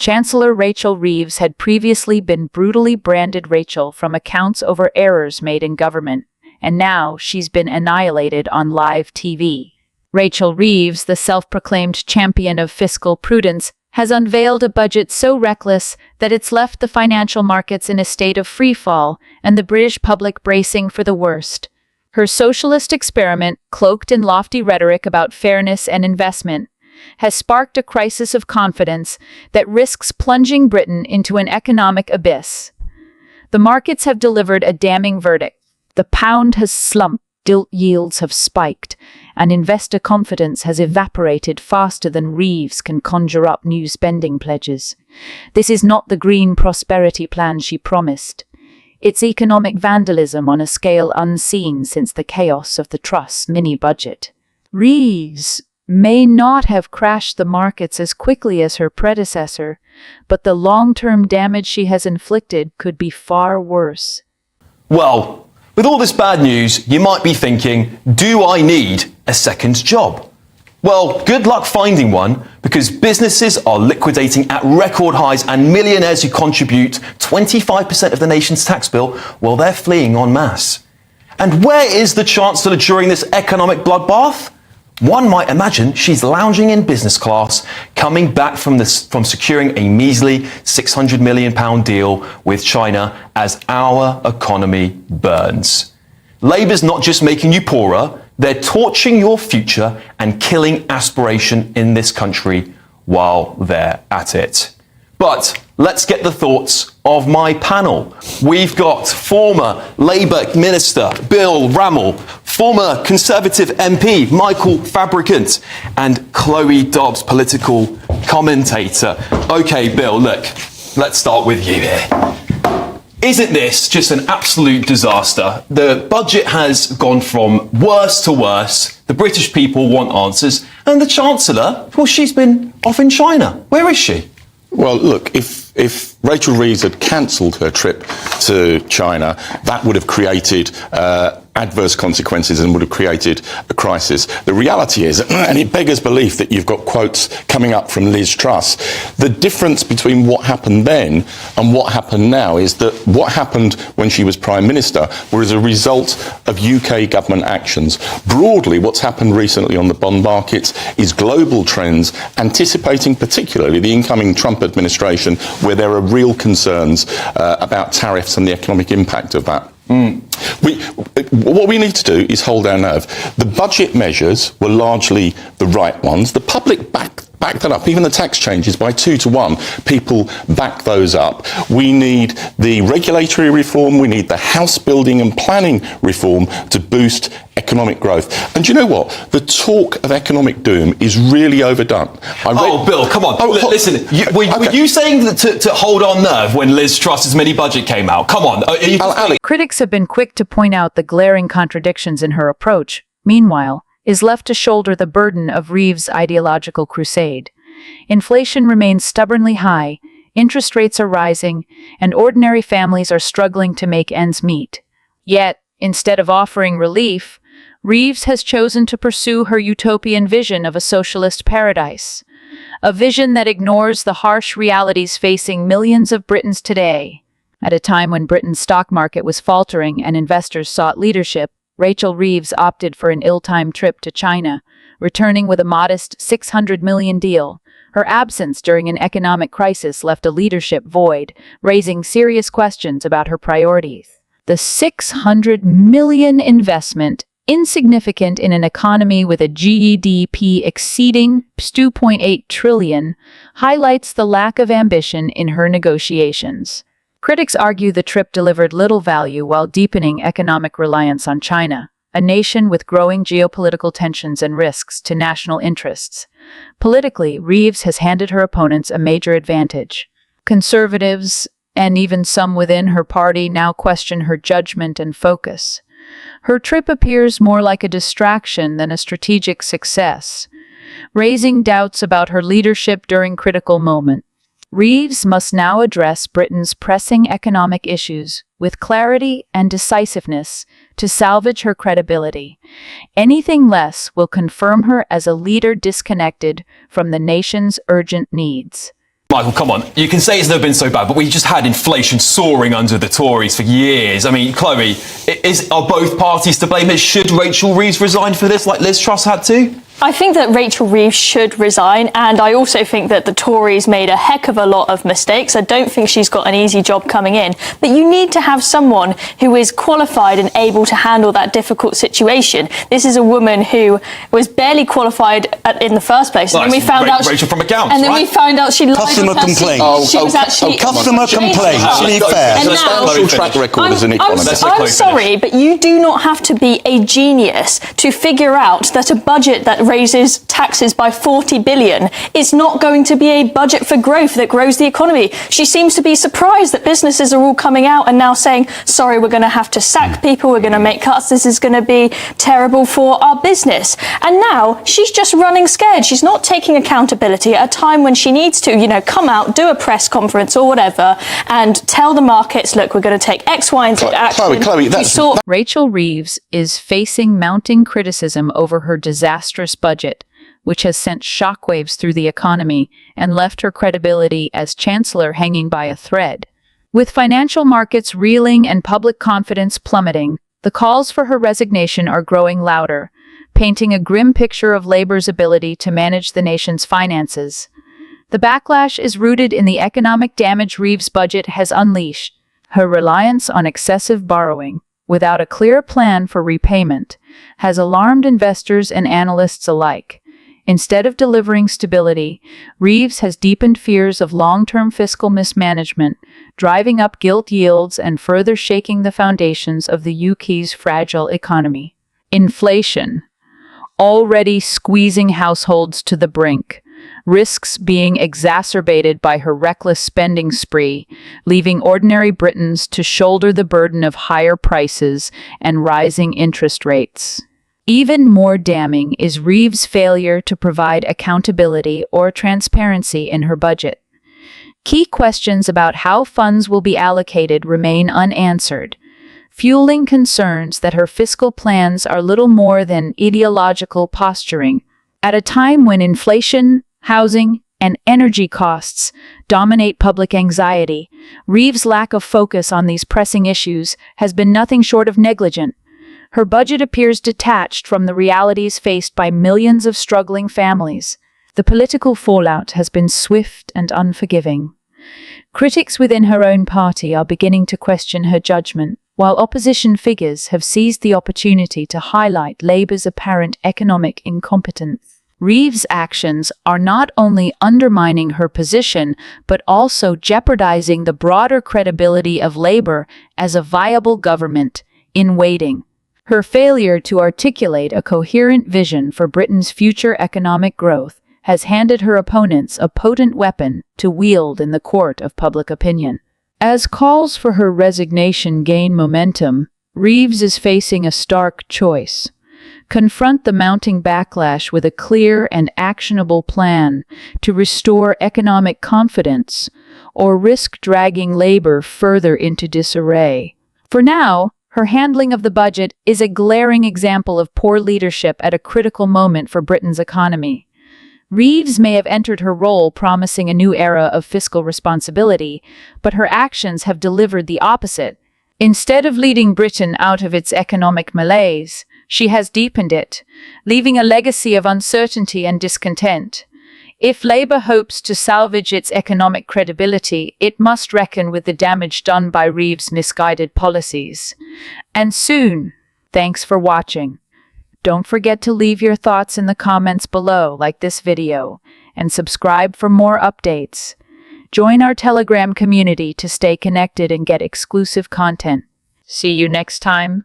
Chancellor Rachel Reeves had previously been brutally branded Rachel from accounts over errors made in government, and now she's been annihilated on live TV. Rachel Reeves, the self-proclaimed champion of fiscal prudence, has unveiled a budget so reckless that it's left the financial markets in a state of freefall and the British public bracing for the worst. Her socialist experiment, cloaked in lofty rhetoric about fairness and investment, has sparked a crisis of confidence that risks plunging Britain into an economic abyss. The markets have delivered a damning verdict. The pound has slumped, gilt yields have spiked, and investor confidence has evaporated faster than Reeves can conjure up new spending pledges. This is not the green prosperity plan she promised. It's economic vandalism on a scale unseen since the chaos of the Trust's mini-budget. Reeves may not have crashed the markets as quickly as her predecessor, but the long-term damage she has inflicted could be far worse. Well, with all this bad news, you might be thinking, do I need a second job? Well, good luck finding one, because businesses are liquidating at record highs and millionaires who contribute 25% of the nation's tax bill, well, they're fleeing en masse. And where is the Chancellor during this economic bloodbath? One might imagine she's lounging in business class, coming back from securing a measly £600 million deal with China as our economy burns. Labour's not just making you poorer, they're torching your future and killing aspiration in this country while they're at it. But let's get the thoughts of my panel. We've got former Labour Minister Bill Rammell, former Conservative MP Michael Fabricant, and Chloe Dobbs, political commentator. Okay, Bill, look, let's start with you here. Isn't this just an absolute disaster? The budget has gone from worse to worse. The British people want answers. And the Chancellor, well, she's been off in China. Where is she? Well, look, if Rachel Reeves had cancelled her trip to China, that would have created adverse consequences and would have created a crisis. The reality is, and it beggars belief that you've got quotes coming up from Liz Truss, the difference between what happened then and what happened now is that what happened when she was Prime Minister was a result of UK government actions. Broadly, what's happened recently on the bond markets is global trends, anticipating particularly the incoming Trump administration, where there are real concerns about tariffs and the economic impact of that. What we need to do is hold our nerve. The budget measures were largely the right ones. The public backed that up. Even the tax changes by 2 to 1, people back those up. We need the regulatory reform. We need the house building and planning reform to boost economic growth. And you know what? The talk of economic doom is really overdone. Bill, come on. Listen, were you saying that to hold on nerve when Liz Truss's mini-budget came out? Come on. Critics have been quick to point out the glaring contradictions in her approach. Meanwhile, is left to shoulder the burden of Reeves' ideological crusade. Inflation remains stubbornly high, interest rates are rising, and ordinary families are struggling to make ends meet. Yet, instead of offering relief, Reeves has chosen to pursue her utopian vision of a socialist paradise, a vision that ignores the harsh realities facing millions of Britons today. At a time when Britain's stock market was faltering and investors sought leadership, Rachel Reeves opted for an ill-timed trip to China, returning with a modest $600 million deal. Her absence during an economic crisis left a leadership void, raising serious questions about her priorities. The $600 million investment, insignificant in an economy with a GDP exceeding $2.8 trillion, highlights the lack of ambition in her negotiations. Critics argue the trip delivered little value while deepening economic reliance on China, a nation with growing geopolitical tensions and risks to national interests. Politically, Reeves has handed her opponents a major advantage. Conservatives, and even some within her party, now question her judgment and focus. Her trip appears more like a distraction than a strategic success, raising doubts about her leadership during critical moments. Reeves must now address Britain's pressing economic issues with clarity and decisiveness to salvage her credibility. Anything less will confirm her as a leader disconnected from the nation's urgent needs. Michael, come on. You can say it's never been so bad, but we just had inflation soaring under the Tories for years. I mean, Chloe, are both parties to blame? Should Rachel Reeves resign for this, like Liz Truss had to? I think that Rachel Reeves should resign, and I also think that the Tories made a heck of a lot of mistakes. I don't think she's got an easy job coming in, but you need to have someone who is qualified and able to handle that difficult situation. This is a woman who was barely qualified in the first place, well, and then we found out Rachel from accounts, and then right? we found out she lied. Customer complaints. She was actually customer complaints. To be fair, and now, track record as an economist. I'm sorry, but you do not have to be a genius to figure out that a budget that raises taxes by 40 billion is not going to be a budget for growth that grows the economy. She seems to be surprised that businesses are all coming out and now saying, sorry, we're going to have to sack people, we're going to make cuts, this is going to be terrible for our business. And now she's just running scared. She's not taking accountability at a time when she needs to, come out, do a press conference or whatever and tell the markets, look, we're going to take X, Y, and Z action. Chloe, Rachel Reeves is facing mounting criticism over her disastrous budget, which has sent shockwaves through the economy and left her credibility as chancellor hanging by a thread. With financial markets reeling and public confidence plummeting, the calls for her resignation are growing louder, painting a grim picture of Labour's ability to manage the nation's finances. The backlash is rooted in the economic damage Reeves' budget has unleashed, her reliance on excessive borrowing, without a clear plan for repayment, has alarmed investors and analysts alike. Instead of delivering stability, Reeves has deepened fears of long-term fiscal mismanagement, driving up gilt yields and further shaking the foundations of the UK's fragile economy. Inflation, already squeezing households to the brink, risks being exacerbated by her reckless spending spree, leaving ordinary Britons to shoulder the burden of higher prices and rising interest rates. Even more damning is Reeves' failure to provide accountability or transparency in her budget. Key questions about how funds will be allocated remain unanswered, fueling concerns that her fiscal plans are little more than ideological posturing. At a time when inflation, housing, and energy costs dominate public anxiety, Reeves' lack of focus on these pressing issues has been nothing short of negligent. Her budget appears detached from the realities faced by millions of struggling families. The political fallout has been swift and unforgiving. Critics within her own party are beginning to question her judgment, while opposition figures have seized the opportunity to highlight Labour's apparent economic incompetence. Reeves' actions are not only undermining her position, but also jeopardizing the broader credibility of Labour as a viable government in waiting. Her failure to articulate a coherent vision for Britain's future economic growth has handed her opponents a potent weapon to wield in the court of public opinion. As calls for her resignation gain momentum, Reeves is facing a stark choice. Confront the mounting backlash with a clear and actionable plan to restore economic confidence, or risk dragging Labour further into disarray. For now, her handling of the budget is a glaring example of poor leadership at a critical moment for Britain's economy. Reeves may have entered her role promising a new era of fiscal responsibility, but her actions have delivered the opposite. Instead of leading Britain out of its economic malaise, she has deepened it, leaving a legacy of uncertainty and discontent. If Labour hopes to salvage its economic credibility, it must reckon with the damage done by Reeves' misguided policies. And soon. Thanks for watching. Don't forget to leave your thoughts in the comments below, like this video, and subscribe for more updates. Join our Telegram community to stay connected and get exclusive content. See you next time.